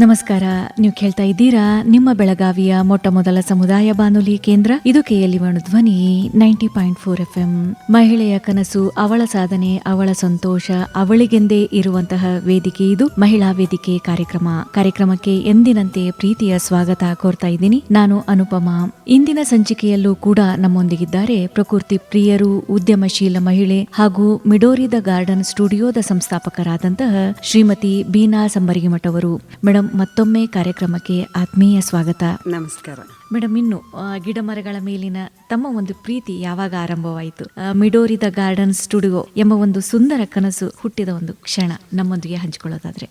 ನಮಸ್ಕಾರ. ನೀವು ಕೇಳ್ತಾ ಇದ್ದೀರಾ ನಿಮ್ಮ ಬೆಳಗಾವಿಯ ಮೊಟ್ಟ ಮೊದಲ ಸಮುದಾಯ ಬಾನುಲಿ ಕೇಂದ್ರ. ಇದು KLE ಧ್ವನಿ 90.4 FM. ಮಹಿಳೆಯ ಕನಸು, ಅವಳ ಸಾಧನೆ, ಅವಳ ಸಂತೋಷ, ಅವಳಿಗೆಂದೇ ಇರುವಂತಹ ವೇದಿಕೆ ಇದು ಮಹಿಳಾ ವೇದಿಕೆ ಕಾರ್ಯಕ್ರಮಕ್ಕೆ ಎಂದಿನಂತೆ ಪ್ರೀತಿಯ ಸ್ವಾಗತ ಕೋರ್ತಾ ಇದ್ದೀನಿ. ನಾನು ಅನುಪಮಾ. ಇಂದಿನ ಸಂಚಿಕೆಯಲ್ಲೂ ಕೂಡ ನಮ್ಮೊಂದಿಗಿದ್ದಾರೆ ಪ್ರಕೃತಿ ಪ್ರಿಯರು, ಉದ್ಯಮಶೀಲ ಮಹಿಳೆ ಹಾಗೂ ಮಿಡೋರಿ ದ ಗಾರ್ಡನ್ ಸ್ಟುಡಿಯೋದ ಸಂಸ್ಥಾಪಕರಾದಂತಹ ಶ್ರೀಮತಿ ಬೀನಾ ಸಂಬರಗಿಮಠ ಅವರು. ಮೇಡಮ್, ಮತ್ತೊಮ್ಮೆ ಕಾರ್ಯಕ್ರಮಕ್ಕೆ ಆತ್ಮೀಯ ಸ್ವಾಗತ. ನಮಸ್ಕಾರ ಮೇಡಮ್. ಇನ್ನು ಗಿಡ ಮರಗಳ ಮೇಲಿನ ತಮ್ಮ ಒಂದು ಪ್ರೀತಿ ಯಾವಾಗ ಆರಂಭವಾಯಿತು? ಮಿಡೋರಿ ದ ಗಾರ್ಡನ್ ಸ್ಟುಡಿಯೋ ಎಂಬ ಒಂದು ಸುಂದರ ಕನಸು ಹುಟ್ಟಿದ ಒಂದು ಕ್ಷಣ ನಮ್ಮೊಂದಿಗೆ ಹಂಚಿಕೊಳ್ಳೋದಾದ್ರೆ.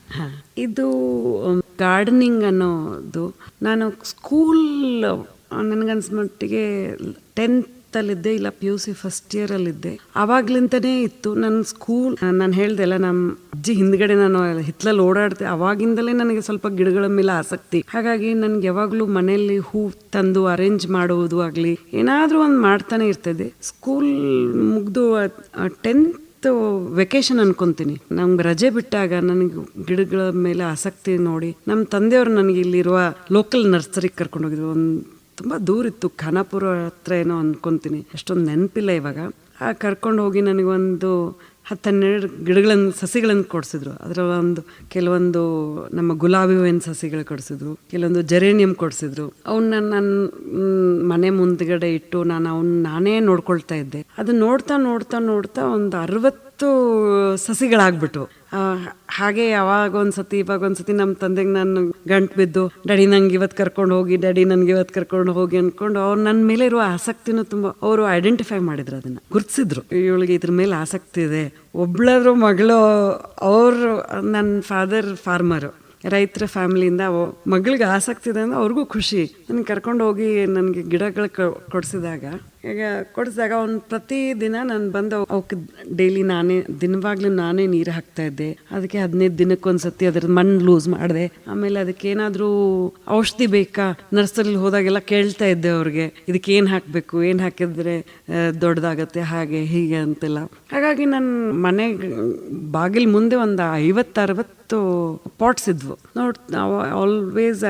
ಇದು ಗಾರ್ಡನಿಂಗ್ ಅನ್ನೋದು ನಾನು ಸ್ಕೂಲ್ ನನಗನ್ಸ್ಮಟ್ಟಿಗೆ 10th ಅಲ್ಲಿದ್ದೆ, ಇಲ್ಲ PUC ಫಸ್ಟ್ ಇಯರ್ ಅಲ್ಲಿದ್ದೆ. ಆವಾಗ್ಲಿಂದನೇ ಇತ್ತು ನನ್ನ ಸ್ಕೂಲ್. ನಾನು ಹೇಳ್ದೆ ಅಲ್ಲ, ನಮ್ಮ ಅಜ್ಜಿ ಹಿಂದ್ಗಡೆ ನಾನು ಹಿತ್ಲಲ್ಲಿ ಓಡಾಡ್ತೆ. ಅವಾಗಿಂದಲೇ ನನಗೆ ಸ್ವಲ್ಪ ಗಿಡಗಳ ಮೇಲೆ ಆಸಕ್ತಿ. ಹಾಗಾಗಿ ನನ್ಗೆ ಯಾವಾಗ್ಲೂ ಮನೆಯಲ್ಲಿ ಹೂ ತಂದು ಅರೇಂಜ್ ಮಾಡುವುದು ಆಗ್ಲಿ, ಏನಾದ್ರೂ ಒಂದು ಮಾಡ್ತಾನೆ ಇರ್ತದೆ. ಸ್ಕೂಲ್ ಮುಗ್ದು 10th ವೆಕೇಶನ್ ಅನ್ಕೊಂತೀನಿ, ನಮ್ಗೆ ರಜೆ ಬಿಟ್ಟಾಗ ನನಗೆ ಗಿಡಗಳ ಮೇಲೆ ಆಸಕ್ತಿ ನೋಡಿ ನಮ್ಮ ತಂದೆಯವರು ನನಗೆ ಇಲ್ಲಿರುವ ಲೋಕಲ್ ನರ್ಸರಿಗೆ ಕರ್ಕೊಂಡು ಹೋಗಿದ್ರು. ತುಂಬ ದೂರ ಇತ್ತು, ಖಾನಾಪುರ ಹತ್ರ ಏನೋ ಅನ್ಕೊಂತೀನಿ, ಅಷ್ಟೊಂದು ನೆನಪಿಲ್ಲ ಇವಾಗ. ಕರ್ಕೊಂಡು ಹೋಗಿ ನನಗೊಂದು 10-12 ಗಿಡಗಳನ್ನು ಸಸಿಗಳನ್ನು ಕೊಡಿಸಿದ್ರು. ಅದರ ಕೆಲವೊಂದು ನಮ್ಮ ಗುಲಾಬಿ ಹೂವಿನ ಸಸಿಗಳು ಕೊಡಿಸಿದ್ರು, ಕೆಲವೊಂದು ಜೆರೇನಿಯಂ ಕೊಡಿಸಿದ್ರು. ಅವನ್ನ ನನ್ನ ಮನೆ ಮುಂದ್ಗಡೆ ಇಟ್ಟು ನಾನೇ ನೋಡ್ಕೊಳ್ತಾ ಇದ್ದೆ. ಅದು ನೋಡ್ತಾ ನೋಡ್ತಾ ನೋಡ್ತಾ ಒಂದು 60 ಸಸಿಗಳಾಗ್ಬಿಟ್ಟು. ಹಾಗೆ ಯಾವಾಗ ಒಂದ್ಸತಿ ಇವಾಗ ಒಂದ್ಸತಿ ನಮ್ಮ ತಂದೆಗೆ ನಾನು ಗಂಟು ಬಿದ್ದು, ಡ್ಯಾಡಿ ನಂಗೆ ಇವತ್ತು ಕರ್ಕೊಂಡು ಹೋಗಿ, ಡ್ಯಾಡಿ ನನ್ಗೆ ಇವತ್ತು ಕರ್ಕೊಂಡು ಹೋಗಿ ಅನ್ಕೊಂಡು ಅವ್ರು ನನ್ನ ಮೇಲೆ ಇರುವ ಆಸಕ್ತಿನೂ ತುಂಬ ಅವರು ಐಡೆಂಟಿಫೈ ಮಾಡಿದ್ರು, ಅದನ್ನ ಗುರುತಿಸಿದ್ರು. ಇವಳಿಗೆ ಇದ್ರ ಮೇಲೆ ಆಸಕ್ತಿ ಇದೆ. ಒಬ್ಳಾದ್ರು ಮಗಳು, ಅವರು ನನ್ನ ಫಾದರ್ ಫಾರ್ಮರು, ರೈತರ ಫ್ಯಾಮಿಲಿಯಿಂದ. ಮಗಳಿಗೆ ಆಸಕ್ತಿ ಇದೆ ಅಂದ್ರೆ ಅವ್ರಿಗೂ ಖುಷಿ. ನನಗೆ ಕರ್ಕೊಂಡು ಹೋಗಿ ನನಗೆ ಗಿಡಗಳು ಕೊಡಿಸಿದಾಗ ಅವ್ನು ಪ್ರತಿದಿನ ನಾನು ಬಂದು ಅವಕ್ಕೆ ಡೈಲಿ ದಿನವಾಗ್ಲೂ ನಾನೇ ನೀರು ಹಾಕ್ತಾ ಇದ್ದೆ. ಅದಕ್ಕೆ 15 ದಿನಕ್ಕೊಂದ್ಸತಿ ಅದ್ರ ಮಣ್ಣು ಲೂಸ್ ಮಾಡಿದೆ. ಆಮೇಲೆ ಅದಕ್ಕೆ ಏನಾದರೂ ಔಷಧಿ ಬೇಕಾ ನರ್ಸರಿಲಿ ಹೋದಾಗೆಲ್ಲ ಕೇಳ್ತಾ ಇದ್ದೆ ಅವ್ರಿಗೆ, ಇದಕ್ಕೆ ಏನು ಹಾಕಬೇಕು, ಏನು ಹಾಕಿದ್ರೆ ದೊಡ್ಡದಾಗತ್ತೆ, ಹಾಗೆ ಹೀಗೆ ಅಂತೆಲ್ಲ. ಹಾಗಾಗಿ ನನ್ನ ಮನೆ ಬಾಗಿಲು ಮುಂದೆ ಒಂದು 50-60 ಪಾಟ್ಸ್ ಇದ್ವು. ಆಲ್ವೇಸ್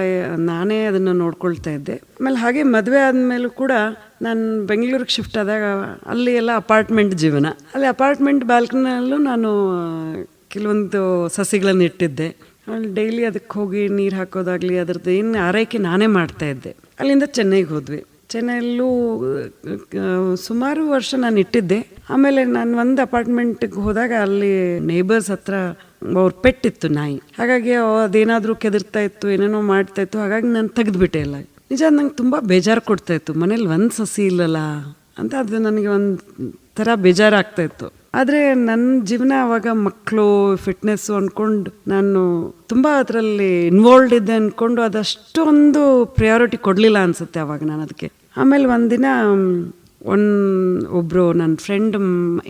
ನಾನೇ ಅದನ್ನು ನೋಡ್ಕೊಳ್ತಾ ಇದ್ದೆ. ಆಮೇಲೆ ಹಾಗೆ ಮದುವೆ ಆದಮೇಲೂ ಕೂಡ ನಾನು ಬೆಂಗಳೂರಿಗೆ ಶಿಫ್ಟ್ ಆದಾಗ ಅಲ್ಲಿ ಎಲ್ಲ ಅಪಾರ್ಟ್ಮೆಂಟ್ ಜೀವನ. ಅಲ್ಲಿ ಅಪಾರ್ಟ್ಮೆಂಟ್ ಬಾಲ್ಕನಿಯಲ್ಲೂ ನಾನು ಕೆಲವೊಂದು ಸಸಿಗಳನ್ನು ಇಟ್ಟಿದ್ದೆ. ಅಲ್ಲಿ ಡೈಲಿ ಅದಕ್ಕೆ ಹೋಗಿ ನೀರು ಹಾಕೋದಾಗಲಿ, ಅದ್ರದ್ದು ಏನು ಆರೈಕೆ ನಾನೇ ಮಾಡ್ತಾ ಇದ್ದೆ. ಅಲ್ಲಿಂದ ಚೆನ್ನೈಗೆ ಹೋದ್ವಿ. ಚೆನ್ನೈಯಲ್ಲೂ ಸುಮಾರು ವರ್ಷ ನಾನು ಇಟ್ಟಿದ್ದೆ. ಆಮೇಲೆ ನಾನು ಒಂದು ಅಪಾರ್ಟ್ಮೆಂಟ್ಗೆ ಹೋದಾಗ ಅಲ್ಲಿ ನೇಬರ್ಸ್ ಹತ್ರ ಅವ್ರ ಪೆಟ್ಟಿತ್ತು, ನಾಯಿ. ಹಾಗಾಗಿ ಅದೇನಾದರೂ ಕೆದರ್ತಾ ಇತ್ತು, ಏನೇನೋ ಮಾಡ್ತಾ ಇತ್ತು. ಹಾಗಾಗಿ ನಾನು ತೆಗೆದುಬಿಟ್ಟೆ ಎಲ್ಲ. ನಿಜ ನಂಗೆ ತುಂಬ ಬೇಜಾರು ಕೊಡ್ತಾ ಇತ್ತು, ಮನೇಲಿ ಒಂದು ಸಸಿ ಇಲ್ಲಲ್ಲ ಅಂತ. ಅದು ನನಗೆ ಒಂದು ಥರ ಬೇಜಾರಾಗ್ತಾ ಇತ್ತು. ಆದರೆ ನನ್ನ ಜೀವನ ಆವಾಗ ಮಕ್ಕಳು, ಫಿಟ್ನೆಸ್ಸು ಅಂದ್ಕೊಂಡು ನಾನು ತುಂಬ ಅದರಲ್ಲಿ ಇನ್ವಾಲ್ವ್ಡ್ ಇದ್ದೆ ಅಂದ್ಕೊಂಡು ಅದಷ್ಟೊಂದು ಪ್ರಯಾರಿಟಿ ಕೊಡಲಿಲ್ಲ ಅನಿಸುತ್ತೆ ಆವಾಗ ನಾನು ಅದಕ್ಕೆ. ಆಮೇಲೆ ಒಂದಿನ ಒಬ್ಬರು ನನ್ನ ಫ್ರೆಂಡ್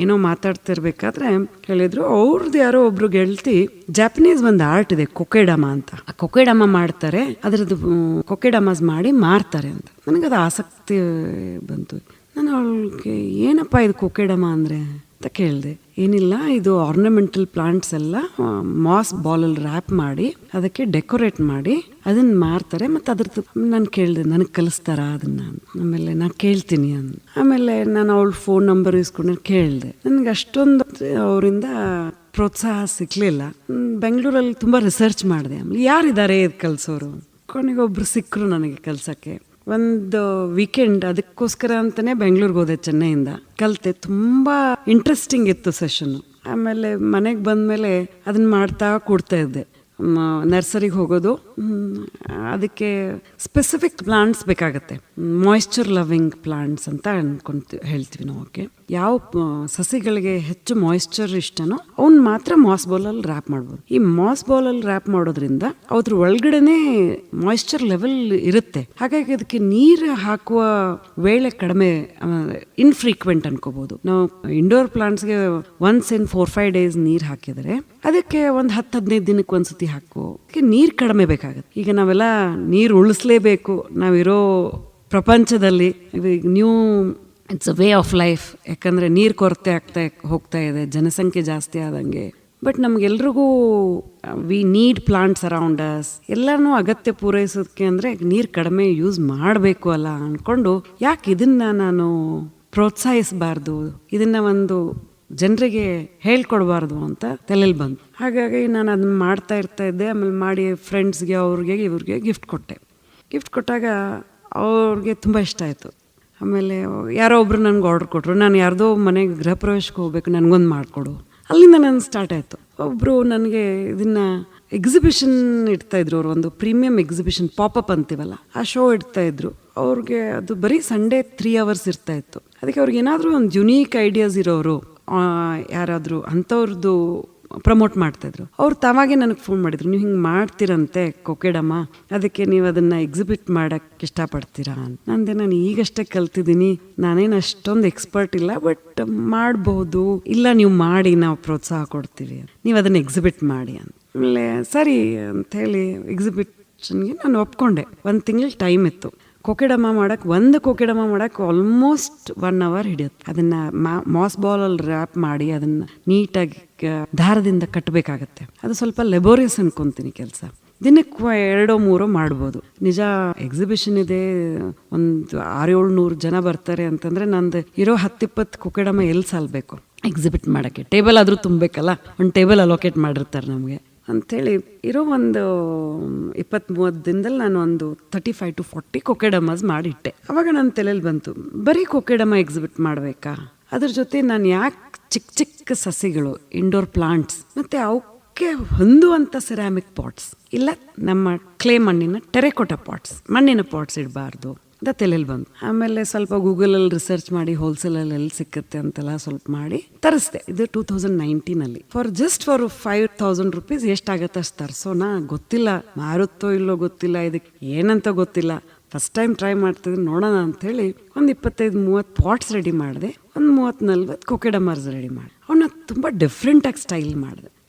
ಏನೋ ಮಾತಾಡ್ತಿರ್ಬೇಕಾದ್ರೆ ಹೇಳಿದ್ರು, ಅವ್ರದ್ದು ಯಾರೋ ಒಬ್ರು ಗೆಳತಿ ಜಾಪನೀಸ್ ಒಂದು ಆರ್ಟ್ ಇದೆ ಕೊಕೆಡಾಮ ಅಂತ, ಆ ಕೊಕೆಡಾಮ ಮಾಡ್ತಾರೆ, ಅದರದ್ದು ಕೊಕೆಡಾಮಾಸ್ ಮಾಡಿ ಮಾರ್ತಾರೆ ಅಂತ. ನನಗದು ಆಸಕ್ತಿ ಬಂತು. ನಾನು ಅವಳಿಗೆ ಏನಪ್ಪ ಇದು ಕೊಕೆಡಾಮ ಅಂದರೆ ಅಂತ ಕೇಳಿದೆ. ಏನಿಲ್ಲ, ಇದು ಆರ್ನಮೆಂಟಲ್ ಪ್ಲಾಂಟ್ಸ್ ಎಲ್ಲ ಮಾಸ್ ಬಾಲಲ್ಲಿ ರ್ಯಾಪ್ ಮಾಡಿ ಅದಕ್ಕೆ ಡೆಕೋರೇಟ್ ಮಾಡಿ ಅದನ್ನ ಮಾರ್ತಾರೆ. ಮತ್ತು ಅದ್ರದ್ದು ನಾನು ಕೇಳಿದೆ, ನನಗೆ ಕಲಿಸ್ತಾರ ಅದನ್ನ? ಆಮೇಲೆ ನಾನು ಕೇಳ್ತೀನಿ ಅಂದ. ಆಮೇಲೆ ನಾನು ಅವಳ ಫೋನ್ ನಂಬರ್ ಇಸ್ಕೊಂಡು ಕೇಳಿದೆ. ನನಗೆ ಅಷ್ಟೊಂದು ಅವರಿಂದ ಪ್ರೋತ್ಸಾಹ ಸಿಕ್ಕಲಿಲ್ಲ. ಬೆಂಗಳೂರಲ್ಲಿ ತುಂಬ ರಿಸರ್ಚ್ ಮಾಡಿದೆ. ಆಮೇಲೆ ಯಾರಿದ್ದಾರೆ ಇದು ಕಲಿಸೋರು? ಕೊನೆಗೊಬ್ಬರು ಸಿಕ್ಕರು ನನಗೆ ಕಲ್ಸೋಕ್ಕೆ. ಒಂದು ವೀಕೆಂಡ್ ಅದಕ್ಕೋಸ್ಕರ ಅಂತಲೇ ಬೆಂಗಳೂರಿಗೆ ಹೋದೆ, ಚೆನ್ನೈಯಿಂದ ಕಲಿತೆ. ತುಂಬ ಇಂಟ್ರೆಸ್ಟಿಂಗ್ ಇತ್ತು ಸೆಷನ್ನು. ಆಮೇಲೆ ಮನೆಗೆ ಬಂದಮೇಲೆ ಅದನ್ನು ಮಾಡ್ತಾ ಕೂಡ್ತಾ ಇದ್ದೆ. ನರ್ಸರಿಗೆ ಹೋಗೋದು, ಅದಕ್ಕೆ ಸ್ಪೆಸಿಫಿಕ್ ಪ್ಲಾಂಟ್ಸ್ ಬೇಕಾಗತ್ತೆ, ಮಾಯಿಶ್ಚರ್ ಲವಿಂಗ್ ಪ್ಲಾಂಟ್ಸ್ ಅಂತ ಹೇಳ್ತೀವಿ ನಾವು. ಓಕೆ, ಯಾವ ಸಸಿಗಳಿಗೆ ಹೆಚ್ಚು ಮಾಯಿಶ್ಚರ್ ಇಷ್ಟನೋ ಅವನ್ನ ಮಾತ್ರ ಮಾಸ್ ಬಾಲಲ್ಲಿ ರ್ಯಾಪ್ ಮಾಡ್ಬೋದು. ಈ ಮಾಸ್ ಬಾಲಲ್ಲಿ ರ್ಯಾಪ್ ಮಾಡೋದ್ರಿಂದ ಅದ್ರ ಒಳಗಡೆನೆ ಮಾಯಿಶ್ಚರ್ ಲೆವೆಲ್ ಇರುತ್ತೆ. ಹಾಗಾಗಿ ಅದಕ್ಕೆ ನೀರು ಹಾಕುವ ವೇಳೆ ಕಡಿಮೆ, ಇನ್ಫ್ರೀಕ್ವೆಂಟ್ ಅನ್ಕೋಬಹುದು. ನಾವು ಇಂಡೋರ್ ಪ್ಲಾಂಟ್ಸ್ಗೆ ಒನ್ಸ್ ಇನ್ 4-5 ಡೇಸ್ ನೀರು ಹಾಕಿದರೆ ಅದಕ್ಕೆ ಒಂದು 10-15 ದಿನಕ್ಕೆ ಒಂದ್ಸತಿ ಹಾಕು. ನೀರು ಕಡಿಮೆ ಬೇಕಾಗುತ್ತೆ. ಈಗ ನಾವೆಲ್ಲ ನೀರು ಉಳಿಸ್ಲೇಬೇಕು ನಾವಿರೋ ಪ್ರಪಂಚದಲ್ಲಿ. New it's a way of life. ಯಾಕಂದರೆ ನೀರು ಕೊರತೆ ಹೋಗ್ತಾ ಇದೆ, ಜನಸಂಖ್ಯೆ ಜಾಸ್ತಿ ಆದಂಗೆ. ಬಟ್ ನಮ್ಗೆಲ್ರಿಗೂ we need plants around us, ಎಲ್ಲನೂ ಅಗತ್ಯ ಪೂರೈಸೋದಕ್ಕೆ ಅಂದರೆ ನೀರು ಕಡಿಮೆ ಯೂಸ್ ಮಾಡಬೇಕು ಅಲ್ಲ ಅಂದ್ಕೊಂಡು ಯಾಕೆ ಇದನ್ನು ನಾನು ಪ್ರೋತ್ಸಾಹಿಸಬಾರ್ದು, ಇದನ್ನು ಒಂದು ಜನರಿಗೆ ಹೇಳ್ಕೊಡ್ಬಾರ್ದು ಅಂತ ತಲೆಯಲ್ಲಿ ಬಂತು. ಹಾಗಾಗಿ ನಾನು ಅದನ್ನ ಮಾಡ್ತಾ ಇದ್ದೆ. ಆಮೇಲೆ ಮಾಡಿ ಫ್ರೆಂಡ್ಸ್ಗೆ ಇವ್ರಿಗೆ ಗಿಫ್ಟ್ ಕೊಟ್ಟಾಗ ಅವ್ರಿಗೆ ತುಂಬ ಇಷ್ಟ ಆಯಿತು. ಆಮೇಲೆ ಯಾರೋ ಒಬ್ರು ನನಗೆ ಆರ್ಡ್ರ್ ಕೊಟ್ಟರು, ನಾನು ಯಾರ್ದೋ ಮನೆಗೆ ಗೃಹ ಪ್ರವೇಶಕ್ಕೆ ಹೋಗ್ಬೇಕು, ನನಗೊಂದು ಮಾಡಿಕೊಡು. ಅಲ್ಲಿಂದ ನಾನು ಸ್ಟಾರ್ಟ್ ಆಯಿತು. ಒಬ್ಬರು ನನಗೆ ಇದನ್ನು ಎಕ್ಸಿಬಿಷನ್ ಇಡ್ತಾಯಿದ್ರು, ಅವರು ಒಂದು ಪ್ರೀಮಿಯಂ ಎಕ್ಸಿಬಿಷನ್ ಪಾಪಪ್ ಅಂತೀವಲ್ಲ, ಆ ಶೋ ಇಡ್ತಾಯಿದ್ರು. ಅವ್ರಿಗೆ ಅದು ಬರೀ ಸಂಡೇ 3 hours ಇರ್ತಾಯಿತ್ತು. ಅದಕ್ಕೆ ಅವ್ರಿಗೆ ಏನಾದರೂ ಒಂದು ಯುನೀಕ್ ಐಡಿಯಾಸ್ ಇರೋರು ಯಾರಾದರೂ ಅಂಥವ್ರದ್ದು ಪ್ರಮೋಟ್ ಮಾಡ್ತಾಯಿದ್ರು. ಅವ್ರು ತಾವಾಗೆ ನನಗೆ ಫೋನ್ ಮಾಡಿದ್ರು, ನೀವು ಹಿಂಗೆ ಮಾಡ್ತೀರಂತೆ ಕೊಕೆಡಮ್ಮ, ಅದಕ್ಕೆ ನೀವು ಅದನ್ನು ಎಕ್ಸಿಬಿಟ್ ಮಾಡೋಕ್ಕೆ ಇಷ್ಟಪಡ್ತೀರಾ ಅಂತ. ನಾನು ಈಗಷ್ಟೇ ಕಲ್ತಿದ್ದೀನಿ, ನಾನೇನು ಅಷ್ಟೊಂದು ಎಕ್ಸ್ಪರ್ಟ್ ಇಲ್ಲ, ಬಟ್ ಮಾಡ್ಬೋದು, ಇಲ್ಲ ನೀವು ಮಾಡಿ, ನಾವು ಪ್ರೋತ್ಸಾಹ ಕೊಡ್ತೀವಿ, ನೀವು ಅದನ್ನು ಎಕ್ಸಿಬಿಟ್ ಮಾಡಿ ಅಂತ. ಆಮೇಲೆ ಸರಿ ಅಂಥೇಳಿ ಎಕ್ಸಿಬಿಷನ್ಗೆ ನಾನು ಒಪ್ಕೊಂಡೆ. 1 ತಿಂಗಳು ಟೈಮ್ ಇತ್ತು. ಒಂದು ಕೊಕೆಡಮ್ಮ ಮಾಡೋಕ್ಕೆ ಆಲ್ಮೋಸ್ಟ್ 1 hour ಹಿಡಿಯುತ್ತೆ. ಅದನ್ನು ಮಾಸ್ ಬಾಲಲ್ಲಿ ರ್ಯಾಪ್ ಮಾಡಿ ಅದನ್ನು ನೀಟಾಗಿ ದಾರದಿಂದ ಕಟ್ಟಬೇಕಾಗತ್ತೆ. ಅದು ಸ್ವಲ್ಪ ಲೆಬೋರಿಯಸ್ ಅನ್ಕೊತೀನಿ ಕೆಲಸ. ದಿನಕ್ಕೆ 2-3 ಮಾಡ್ಬೋದು. ನಿಜ ಎಕ್ಸಿಬಿಷನ್ ಇದೆ, ಒಂದು 600-700 ಜನ ಬರ್ತಾರೆ ಅಂತಂದರೆ ನಂದು ಇರೋ 10-20 ಕೊಕೆಡಮ್ಮ ಎಲ್ಲಿ ಸಾಲಬೇಕು ಎಕ್ಸಿಬಿಟ್ ಮಾಡೋಕ್ಕೆ? ಟೇಬಲ್ ಆದರೂ ತುಂಬಬೇಕಲ್ಲ, ಒಂದು ಟೇಬಲ್ ಅಲೋಕೇಟ್ ಮಾಡಿರ್ತಾರೆ ನಮಗೆ ಅಂಥೇಳಿ. ಇರೋ ಒಂದು 20-30 ದಿನದಲ್ಲಿ ನಾನು ಒಂದು 35-40 ಕೊಕೆಡಮ್ಮಸ್ ಮಾಡಿಟ್ಟೆ. ಅವಾಗ ನನ್ನ ತಲೆಯಲ್ಲಿ ಬಂತು, ಬರೀ ಕೊಕೆಡಮ್ಮ ಎಕ್ಸಿಬಿಟ್ ಮಾಡಬೇಕಾ? ಅದ್ರ ಜೊತೆ ನಾನು ಯಾಕೆ ಚಿಕ್ಕ ಸಸಿಗಳು, ಇಂಡೋರ್ ಪ್ಲಾಂಟ್ಸ್, ಮತ್ತು ಅವಕ್ಕೆ ಹೊಂದುವಂಥ ಸೆರಾಮಿಕ್ ಪಾಟ್ಸ್, ಇಲ್ಲ ನಮ್ಮ ಕ್ಲೇ ಮಣ್ಣಿನ ಟೆರೆಕೋಟಾ ಪಾಟ್ಸ್, ಮಣ್ಣಿನ ಪಾಟ್ಸ್ ಇಡಬಾರ್ದು ಅಂತ ತಲೆಯಲ್ಲಿ ಬಂತು. ಆಮೇಲೆ ಸ್ವಲ್ಪ ಗೂಗಲಲ್ಲಿ ರಿಸರ್ಚ್ ಮಾಡಿ ಹೋಲ್ಸೇಲಲ್ಲಿ ಎಲ್ಲಿ ಸಿಕ್ಕತ್ತೆ ಅಂತೆಲ್ಲ ಸ್ವಲ್ಪ ಮಾಡಿ ತರಿಸ್ದೆ. ಇದು 2019 ಫಾರ್ 5,000 rupees ಎಷ್ಟಾಗತ್ತೆ ಅಷ್ಟು ತರಿಸೋಣ, ಗೊತ್ತಿಲ್ಲ ಮಾರುತ್ತೋ ಇಲ್ಲೋ ಗೊತ್ತಿಲ್ಲ, ಇದಕ್ಕೆ ಏನಂತ ಗೊತ್ತಿಲ್ಲ, ಫಸ್ಟ್ ಟೈಮ್ ಟ್ರೈ ಮಾಡ್ತಿದ್ದೀನಿ, ನೋಡೋಣ ಅಂಥೇಳಿ ಒಂದು 25-30 ಪಾಟ್ಸ್ ರೆಡಿ ಮಾಡಿದೆ. ಒಂದು 30-40 ಕೊಕೆಡಮರ್ಸ್ ರೆಡಿ ಮಾಡಿ ಅವನ್ನ ತುಂಬ ಡಿಫ್ರೆಂಟಾಗಿ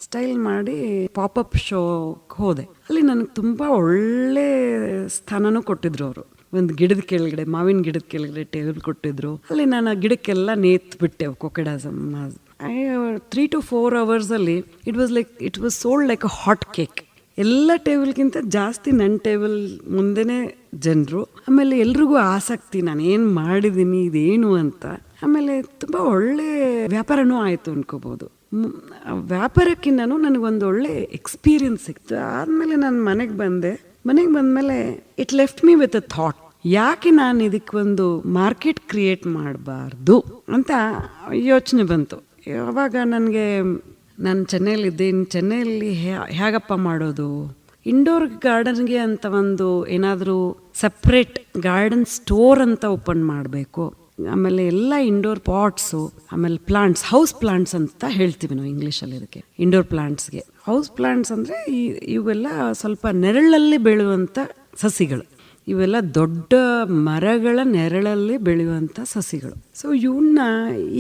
ಸ್ಟೈಲ್ ಮಾಡಿ ಪಾಪಪ್ ಶೋಗೆ ಹೋದೆ. ಅಲ್ಲಿ ನನಗೆ ತುಂಬ ಒಳ್ಳೆ ಸ್ಥಾನನೂ ಕೊಟ್ಟಿದ್ರು ಅವರು. ಒಂದು ಗಿಡದ ಕೆಳಗಡೆ, ಮಾವಿನ ಗಿಡದ ಕೆಳಗಡೆ ಟೇಬಲ್ ಕೊಟ್ಟಿದ್ರು. ಅಲ್ಲಿ ನಾನು ಆ ಗಿಡಕ್ಕೆಲ್ಲ ನೇತ್ಬಿಟ್ಟೆ ಕೊಕೆಡಾಸಮ್. 3 to 4 hours it was sold like a hot cake. ಎಲ್ಲ ಟೇಬಲ್ಗಿಂತ ಜಾಸ್ತಿ ನನ್ನ ಟೇಬಲ್ ಮುಂದೆನೇ ಜನರು. ಆಮೇಲೆ ಎಲ್ರಿಗೂ ಆಸಕ್ತಿ, ನಾನು ಏನು ಮಾಡಿದ್ದೀನಿ ಇದೇನು ಅಂತ. ಆಮೇಲೆ ತುಂಬ ಒಳ್ಳೆ ವ್ಯಾಪಾರನೂ ಆಯಿತು ಅನ್ಕೋಬೋದು. ವ್ಯಾಪಾರಕ್ಕಿಂತನೂ ನನಗೊಂದು ಒಳ್ಳೆ ಎಕ್ಸ್ಪೀರಿಯನ್ಸ್ ಸಿಕ್ತು. ಆದಮೇಲೆ ನಾನು ಮನೆಗೆ ಬಂದಮೇಲೆ it left me with a thought, ಯಾಕೆ ನಾನು ಇದಕ್ಕೊಂದು ಮಾರ್ಕೆಟ್ ಕ್ರಿಯೇಟ್ ಮಾಡಬಾರ್ದು ಅಂತ ಯೋಚನೆ ಬಂತು. ಆವಾಗ ನಾನು ಚೆನ್ನೈಯಲ್ಲಿ ಹೇಗಪ್ಪ ಮಾಡೋದು? ಇಂಡೋರ್ ಗಾರ್ಡನ್ಗೆ ಅಂತ ಒಂದು ಏನಾದರೂ ಸಪ್ರೇಟ್ ಗಾರ್ಡನ್ ಸ್ಟೋರ್ ಅಂತ ಓಪನ್ ಮಾಡಬೇಕು. ಆಮೇಲೆ ಎಲ್ಲ ಇಂಡೋರ್ ಪಾಟ್ಸು, ಆಮೇಲೆ ಪ್ಲಾಂಟ್ಸ್, ಹೌಸ್ ಪ್ಲಾಂಟ್ಸ್ ಅಂತ ಹೇಳ್ತೀವಿ ನಾವು ಇಂಗ್ಲೀಷಲ್ಲಿ. ಇದಕ್ಕೆ ಇಂಡೋರ್ ಪ್ಲಾಂಟ್ಸ್ಗೆ ಹೌಸ್ ಪ್ಲಾಂಟ್ಸ್ ಅಂದರೆ ಇವೆಲ್ಲ ಸ್ವಲ್ಪ ನೆರಳಲ್ಲಿ ಬೆಳೆಯುವಂಥ ಸಸಿಗಳು, ಇವೆಲ್ಲ ದೊಡ್ಡ ಮರಗಳ ನೆರಳಲ್ಲಿ ಬೆಳೆಯುವಂಥ ಸಸಿಗಳು. ಸೊ ಇವನ್ನ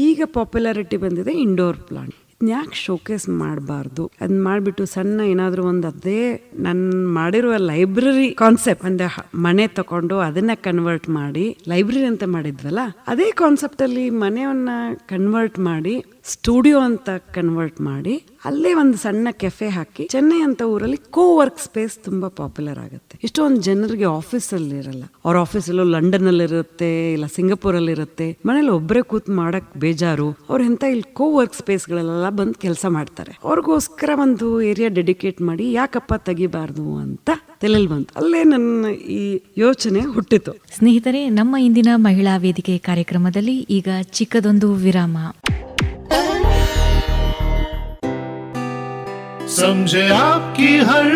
ಈಗ ಪಾಪ್ಯುಲಾರಿಟಿ ಬಂದಿದೆ ಇಂಡೋರ್ ಪ್ಲಾಂಟ್. ಯಾಕೆ ಶೋಕೇಸ್ ಮಾಡಬಾರ್ದು? ಅದನ್ನ ಮಾಡಿಬಿಟ್ಟು ಸಣ್ಣ ಏನಾದರೂ ಒಂದು, ಅದೇ ನಾನು ಮಾಡಿರುವ ಲೈಬ್ರರಿ ಕಾನ್ಸೆಪ್ಟ್, ಒಂದು ಮನೆ ತಗೊಂಡು ಅದನ್ನ ಕನ್ವರ್ಟ್ ಮಾಡಿ ಲೈಬ್ರರಿ ಅಂತ ಮಾಡಿದ್ವಲ್ಲ, ಅದೇ ಕಾನ್ಸೆಪ್ಟಲ್ಲಿ ಮನೆಯನ್ನ ಕನ್ವರ್ಟ್ ಮಾಡಿ ಸ್ಟುಡಿಯೋ ಅಂತ ಕನ್ವರ್ಟ್ ಮಾಡಿ ಅಲ್ಲೇ ಒಂದು ಸಣ್ಣ ಕೆಫೆ ಹಾಕಿ, ಚೆನ್ನೈ ಅಂತ ಊರಲ್ಲಿ ವರ್ಕ್ ಸ್ಪೇಸ್ ತುಂಬಾ ಪಾಪ್ಯುಲರ್ ಆಗುತ್ತೆ. ಇಷ್ಟೊಂದು ಜನರಿಗೆ ಆಫೀಸಲ್ಲಿ ಇರಲ್ಲ, ಅವ್ರ ಆಫೀಸಲ್ಲೂ ಲಂಡನ್ ಇರುತ್ತೆ, ಇಲ್ಲ ಸಿಂಗಪೂರಲ್ಲಿ ಇರುತ್ತೆ, ಮನೇಲಿ ಒಬ್ಬರೇ ಕೂತ್ ಮಾಡಕ್ ಬೇಜಾರು, ಅವ್ರ ಎಂತ ಇಲ್ಲಿ ವರ್ಕ್ ಸ್ಪೇಸ್ಗಳೆಲ್ಲ ಬಂದು ಕೆಲಸ ಮಾಡ್ತಾರೆ. ಅವ್ರಿಗೋಸ್ಕರ ಒಂದು ಏರಿಯಾ ಡೆಡಿಕೇಟ್ ಮಾಡಿ ಯಾಕಪ್ಪ ತೆಗಿಬಾರ್ದು ಅಂತ ತಲೆಯಲ್ಲಿ ಬಂತು. ಅಲ್ಲೇ ನನ್ನ ಈ ಯೋಚನೆ ಹುಟ್ಟಿತು. ಸ್ನೇಹಿತರೆ, ನಮ್ಮ ಇಂದಿನ ಮಹಿಳಾ ವೇದಿಕೆ ಕಾರ್ಯಕ್ರಮದಲ್ಲಿ ಈಗ ಚಿಕ್ಕದೊಂದು ವಿರಾಮ. समझे आपकी हर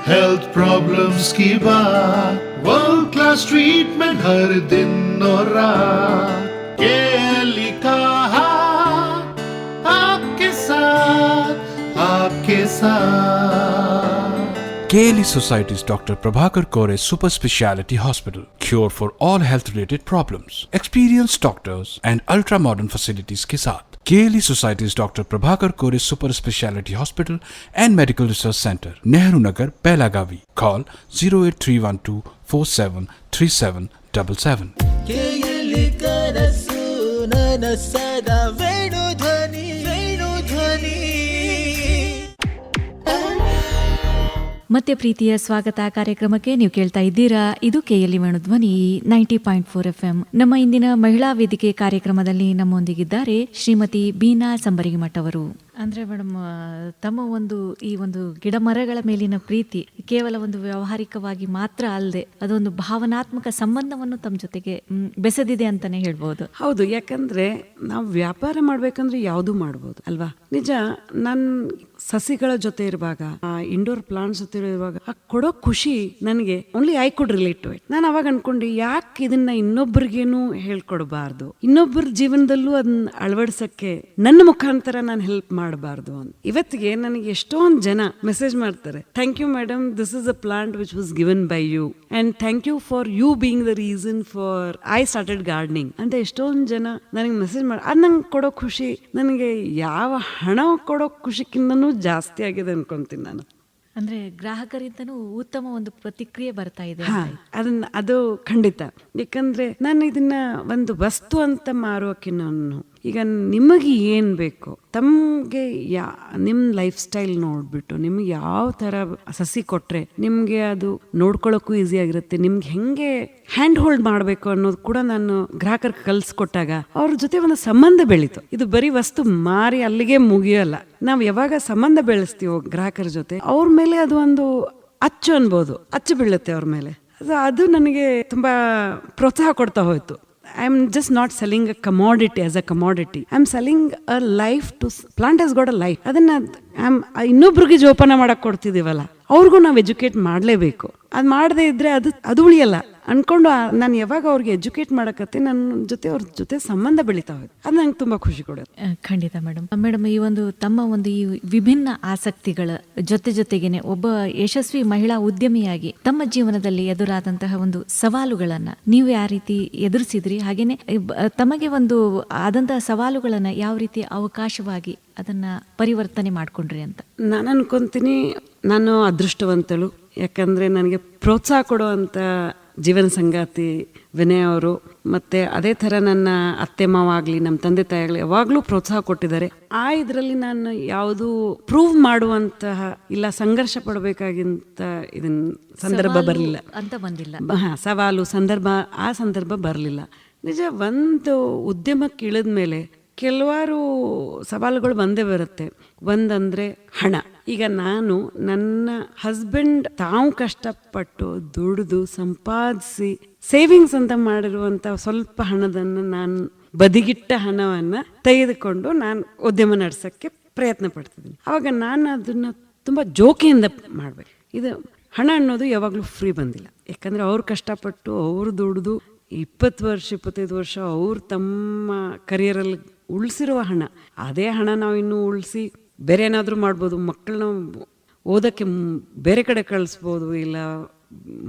हेल्थ प्रॉब्लम्स की बात, वर्ल्ड क्लास ट्रीटमेंट हर दिन और रात, केली का हाथ आपके साथ. KLE Society's Dr. Prabhakar Kore Super Speciality Hospital. Cure for all health related problems. Experienced doctors and ultra modern facilities के साथ. KLE Society's Dr. Prabhakar Kore Super Speciality Hospital and Medical Research Center, Nehru Nagar, Pelagavi. Call 08312473777. KLE ಕನಸು ನನಸದ ವೇಣುಧ್ವನಿ. ಮತ್ತೆ ಪ್ರೀತಿಯ ಸ್ವಾಗತ ಕಾರ್ಯಕ್ರಮಕ್ಕೆ. ನೀವು ಕೇಳ್ತಾ ಇದ್ದೀರಾ, ಇದು ಕೆಎಲ್ಇ ವೇಣುಧ್ವನಿ 90.4 FM. ನಮ್ಮ ಇಂದಿನ ಮಹಿಳಾ ವೇದಿಕೆ ಕಾರ್ಯಕ್ರಮದಲ್ಲಿ ನಮ್ಮೊಂದಿಗಿದ್ದಾರೆ ಶ್ರೀಮತಿ ಬೀನಾ ಸಂಬರಿಮಠ್ ಅವರು. ಅಂದ್ರೆ ಮೇಡಮ್, ತಮ್ಮ ಈ ಒಂದು ಗಿಡ ಮರಗಳ ಮೇಲಿನ ಪ್ರೀತಿ ಕೇವಲ ಒಂದು ವ್ಯಾವಹಾರಿಕವಾಗಿ ಮಾತ್ರ ಅಲ್ಲದೆ ಅದೊಂದು ಭಾವನಾತ್ಮಕ ಸಂಬಂಧವನ್ನು ತಮ್ಮ ಜೊತೆಗೆ ಬೆಸೆದಿದೆ ಅಂತಾನೆ ಹೇಳ್ಬೋದು. ಹೌದು, ಯಾಕಂದ್ರೆ ನಾವು ವ್ಯಾಪಾರ ಮಾಡ್ಬೇಕಂದ್ರೆ ಯಾವುದು ಮಾಡ್ಬೋದು ಅಲ್ವಾ. ನಿಜ, ನನ್ನ ಸಸಿಗಳ ಜೊತೆ ಇರುವಾಗ, ಇಂಡೋರ್ ಪ್ಲಾಂಟ್ಸ್ ಜೊತೆ ಇರುವಾಗ ಆ ಕೊಡೋ ಖುಷಿ ನನಗೆ only I could relate to it. ನಾನು ಅವಾಗ ಅನ್ಕೊಂಡು, ಯಾಕೆ ಇದನ್ನ ಇನ್ನೊಬ್ಬರಿಗೇನು ಹೇಳ್ಕೊಡ್ಬಾರ್ದು, ಇನ್ನೊಬ್ಬರ ಜೀವನದಲ್ಲೂ ಅದನ್ನ ಅಳವಡಿಸಕ್ಕೆ ನನ್ನ ಮುಖಾಂತರ ನಾನು ಹೆಲ್ಪ್ ಮಾಡಬಾರ್ದು ಅಂತ. ಇವತ್ತಿಗೆ ನನಗೆ ಎಷ್ಟೊಂದು ಜನ ಮೆಸೇಜ್ ಮಾಡ್ತಾರೆ, thank you madam, this is a plant which was given by you and thank you for you being the reason for I started gardening ಅಂತ ಎಷ್ಟೊಂದು ಜನ ನನಗೆ ಮೆಸೇಜ್ ಮಾಡಿ. ಅದು ನಂಗೆ ಕೊಡೋ ಖುಷಿ ನನಗೆ ಯಾವ ಹಣ ಕೊಡೋ ಖುಷಿಕ್ಕಿಂತನೂ ಜಾಸ್ತಿ ಆಗಿದೆ ಅನ್ಕೊಂತೀನಿ ನಾನು. ಅಂದ್ರೆ ಗ್ರಾಹಕರಿಂದನೂ ಉತ್ತಮ ಒಂದು ಪ್ರತಿಕ್ರಿಯೆ ಬರ್ತಾ ಇದೆ. ಅದು ಖಂಡಿತ. ಯಾಕಂದ್ರೆ ನಾನು ಇದನ್ನ ಒಂದು ವಸ್ತು ಅಂತ ಮಾರೋಕೆ, ಈಗ ನಿಮಗೆ ಏನು ಬೇಕು, ತಮಗೆ ನಿಮ್ಮ ಲೈಫ್ ಸ್ಟೈಲ್ ನೋಡ್ಬಿಟ್ಟು ನಿಮ್ಗೆ ಯಾವ ಥರ ಸಸಿ ಕೊಟ್ಟರೆ ನಿಮಗೆ ಅದು ನೋಡ್ಕೊಳ್ಳೋಕ್ಕೂ ಈಸಿ ಆಗಿರುತ್ತೆ, ನಿಮ್ಗೆ ಹೆಂಗೆ ಹ್ಯಾಂಡ್ ಹೋಲ್ಡ್ ಮಾಡಬೇಕು ಅನ್ನೋದು ಕೂಡ ನಾನು ಗ್ರಾಹಕರಿಗೆ ಕಲಿಸ್ಕೊಟ್ಟಾಗ ಅವ್ರ ಜೊತೆ ಒಂದು ಸಂಬಂಧ ಬೆಳೀತು. ಇದು ಬರೀ ವಸ್ತು ಮಾರಿ ಅಲ್ಲಿಗೆ ಮುಗಿಯೋಲ್ಲ. ನಾವು ಯಾವಾಗ ಸಂಬಂಧ ಬೆಳೆಸ್ತೀವೋ ಗ್ರಾಹಕರ ಜೊತೆ, ಅವ್ರ ಮೇಲೆ ಅದು ಒಂದು ಅಚ್ಚು ಅನ್ಬೋದು, ಅಚ್ಚು ಬೀಳುತ್ತೆ ಅವ್ರ ಮೇಲೆ. ಅದು ನನಗೆ ತುಂಬಾ ಪ್ರೋತ್ಸಾಹ ಕೊಡ್ತಾ ಹೋಯ್ತು. I am just not selling a commodity as a commodity. I am selling a life to plant has got a life. ಅದನ್ನ ಇನ್ನೊಬ್ರಿಗೆ ಜೋಪಾನ ಮಾಡಕ್ ಕೊಡ್ತಿದೀವಲ್ಲ, ಅವ್ರಿಗೂ ನಾವು ಎಜುಕೇಟ್ ಮಾಡಲೇಬೇಕು. ಅದು ಮಾಡದೇ ಇದ್ರೆ ಅದು ಉಳಿಯಲ್ಲ ಅನ್ಕೊಂಡು ನಾನು ಯಾವಾಗ ಅವ್ರಿಗೆ ಎಜುಕೇಟ್ ಮಾಡಕತ್ತೆ, ನನ್ನ ಜೊತೆ ಅವ್ರ ಜೊತೆ ಸಂಬಂಧ ಬೆಳೀತಾ ಹೋಯ್ತು. ಅದು ನಂಗೆ ತುಂಬಾ ಖುಷಿ ಕೊಡುತ್ತೆ. ಖಂಡಿತ ಮೇಡಮ್, ಈ ಒಂದು ತಮ್ಮ ಒಂದು ಈ ವಿಭಿನ್ನ ಆಸಕ್ತಿಗಳ ಜೊತೆಗೇನೆ ಒಬ್ಬ ಯಶಸ್ವಿ ಮಹಿಳಾ ಉದ್ಯಮಿಯಾಗಿ ತಮ್ಮ ಜೀವನದಲ್ಲಿ ಎದುರಾದಂತಹ ಒಂದು ಸವಾಲುಗಳನ್ನ ನೀವು ಯಾವ ರೀತಿ ಎದುರಿಸಿದ್ರಿ, ಹಾಗೇನೆ ತಮಗೆ ಒಂದು ಆದಂತಹ ಸವಾಲುಗಳನ್ನ ಯಾವ ರೀತಿ ಅವಕಾಶವಾಗಿ ಅದನ್ನ ಪರಿವರ್ತನೆ ಮಾಡ್ಕೊಂಡ್ರಿ ಅಂತ. ನಾನು ಅನ್ಕೊಂತೀನಿ, ನಾನು ಅದೃಷ್ಟವಂತಳು. ಯಾಕಂದ್ರೆ ನನಗೆ ಪ್ರೋತ್ಸಾಹ ಕೊಡುವಂತ ಜೀವನ ಸಂಗಾತಿ ವಿನಯ್ ಅವರು, ಮತ್ತೆ ಅದೇ ಥರ ನನ್ನ ಅತ್ತೆ ಮಾವ ಆಗಲಿ, ನಮ್ಮ ತಂದೆ ತಾಯಿಗಳು ಯಾವಾಗಲೂ ಪ್ರೋತ್ಸಾಹ ಕೊಟ್ಟಿದ್ದಾರೆ. ಇದರಲ್ಲಿ ನಾನು ಯಾವುದು ಪ್ರೂವ್ ಮಾಡುವಂತಹ ಇಲ್ಲ ಸಂಘರ್ಷ ಪಡಬೇಕಾಗಿಂತ ಇದನ್ನ ಸಂದರ್ಭ ಬರಲಿಲ್ಲ ಅಂತ ಬಂದಿಲ್ಲ. ಸವಾಲು ಆ ಸಂದರ್ಭ ಬರಲಿಲ್ಲ. ನಿಜ, ಒಂದು ಉದ್ಯಮಕ್ಕೆ ಇಳಿದ ಮೇಲೆ ಕೆಲವಾರು ಸವಾಲುಗಳು ಬಂದೇ ಬರುತ್ತೆ. ಒಂದಂದ್ರೆ ಹಣ. ಈಗ ನಾನು ನನ್ನ ಹಸ್ಬೆಂಡ್ ತಾವು ಕಷ್ಟಪಟ್ಟು ದುಡಿದು ಸಂಪಾದಿಸಿ ಸೇವಿಂಗ್ಸ್ ಅಂತ ಮಾಡಿರುವಂತ ಸ್ವಲ್ಪ ಹಣದನ್ನು ನಾನು ಬದಿಗಿಟ್ಟ ಹಣವನ್ನ ತೆಗೆದುಕೊಂಡು ನಾನು ಉದ್ಯಮ ನಡೆಸಕ್ಕೆ ಪ್ರಯತ್ನ ಪಡ್ತಿದ್ದೀನಿ. ಅವಾಗ ನಾನು ಅದನ್ನ ತುಂಬಾ ಜೋಕಿಯಿಂದ ಮಾಡ್ಬೇಕು. ಇದು ಹಣ ಅನ್ನೋದು ಯಾವಾಗಲೂ ಫ್ರೀ ಬಂದಿಲ್ಲ. ಯಾಕಂದ್ರೆ ಅವ್ರು ಕಷ್ಟಪಟ್ಟು ಅವ್ರು ದುಡಿದು 25 ವರ್ಷ ಅವ್ರು ತಮ್ಮ ಕರಿಯರಲ್ಲಿ ಉಳಿಸಿರುವ ಹಣ, ಅದೇ ಹಣ ನಾವು ಇನ್ನೂ ಉಳಿಸಿ ಬೇರೆ ಏನಾದರೂ ಮಾಡ್ಬೋದು. ಮಕ್ಕಳನ್ನ ಓದಕ್ಕೆ ಬೇರೆ ಕಡೆ ಕಳಿಸ್ಬೋದು, ಇಲ್ಲ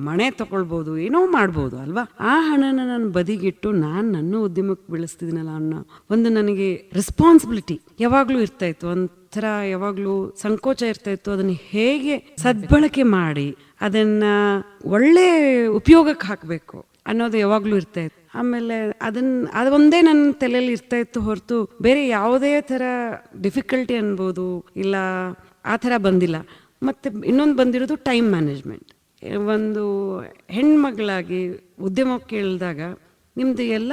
ಮನೆ ತಗೊಳ್ಬೋದು, ಏನೋ ಮಾಡ್ಬೋದು ಅಲ್ವಾ. ಆ ಹಣನ ನಾನು ಬದಿಗಿಟ್ಟು ನನ್ನ ಉದ್ಯಮಕ್ಕೆ ಬೆಳೆಸ್ತಿದ್ದೀನಲ್ಲ ಅನ್ನೋ ಒಂದು ನನಗೆ ರೆಸ್ಪಾನ್ಸಿಬಿಲಿಟಿ ಯಾವಾಗಲೂ ಇರ್ತಾ ಇತ್ತು. ಒಂಥರ ಯಾವಾಗಲೂ ಸಂಕೋಚ ಇರ್ತಾ ಇತ್ತು. ಅದನ್ನು ಹೇಗೆ ಸದ್ಬಳಕೆ ಮಾಡಿ ಅದನ್ನ ಒಳ್ಳೆ ಉಪಯೋಗಕ್ಕೆ ಹಾಕಬೇಕು ಅನ್ನೋದು ಯಾವಾಗಲೂ ಇರ್ತಾ ಇತ್ತು. ಆಮೇಲೆ ಅದು ಒಂದೇ ನನ್ನ ತಲೆಯಲ್ಲಿ ಇರ್ತಾ ಇತ್ತು ಹೊರತು ಬೇರೆ ಯಾವುದೇ ಥರ ಡಿಫಿಕಲ್ಟಿ ಅನ್ಬೋದು ಇಲ್ಲ, ಆ ಥರ ಬಂದಿಲ್ಲ. ಮತ್ತು ಇನ್ನೊಂದು ಬಂದಿರೋದು ಟೈಮ್ ಮ್ಯಾನೇಜ್ಮೆಂಟ್. ಒಂದು ಹೆಣ್ಮಗಳಾಗಿ ಉದ್ಯಮಕ್ಕೆ ಇಳಿದಾಗ ನಿಮ್ದು ಎಲ್ಲ